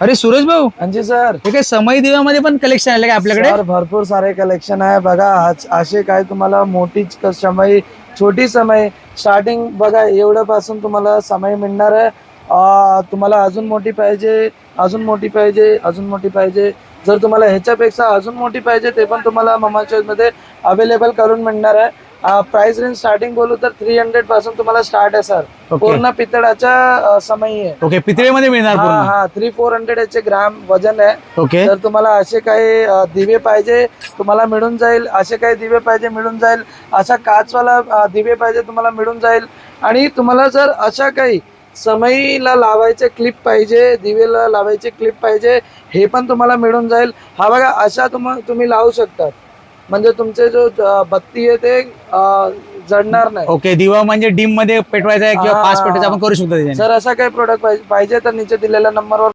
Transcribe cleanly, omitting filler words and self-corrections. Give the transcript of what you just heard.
अरे सूरज भाऊ, जी सर. हे काय समय दिव्यामध्ये पण कलेक्शन आले का आपल्याकडे? सर भरपूर सारे कलेक्शन आहे बघा. असे काय तुम्हाला मोठी समय, छोटी समय, स्टार्टिंग बघा एवढ्या पासून तुम्हाला समय मिळणार आहे. तुम्हाला अजून मोठी पाहिजे, अजून मोठी पाहिजे, अजून मोठी पाहिजे. जर तुम्हाला ह्याच्यापेक्षा अजून मोठी पाहिजे ते पण तुम्हाला ममा चॉईस मध्ये अवेलेबल करून मिळणार आहे. प्राइस रेंज स्टार्टिंग बोलू तर 300 पासून तुम्हाला स्टार्ट आहे सर. पूर्ण पितळाच्या समय आहे. ओके, पितळेमध्ये मिळणार पूर्ण. हा 300-400 याचे ग्राम वजन आहे. ओके, तर तुम्हाला असे काही दिवे पाहिजे तुम्हाला मिळून जाईल. असे काही दिवे पाहिजे मिळून जाईल. असा काचवाला दिवे पाहिजे तुम्हाला मिळून जाईल. आणि तुम्हाला जर अशा काही समईला लावायचे क्लिप पाहिजे, दिवेला लावायचे क्लिप पाहिजे, हे पण तुम्हाला मिळून जाईल. हा बघा अशा तुम्ही लावू शकतात. म्हणजे तुमचे जो बत्ती आहे ते जळणार नाही. ओके. दिवा म्हणजे डिम मध्ये पेटवायचा आहे किंवा फास्ट पेटवायचा आपण करू शकतो त्याच्याने. जर असा काही प्रोडक्ट पाहिजे तर नीचे दिलेल्या नंबरवर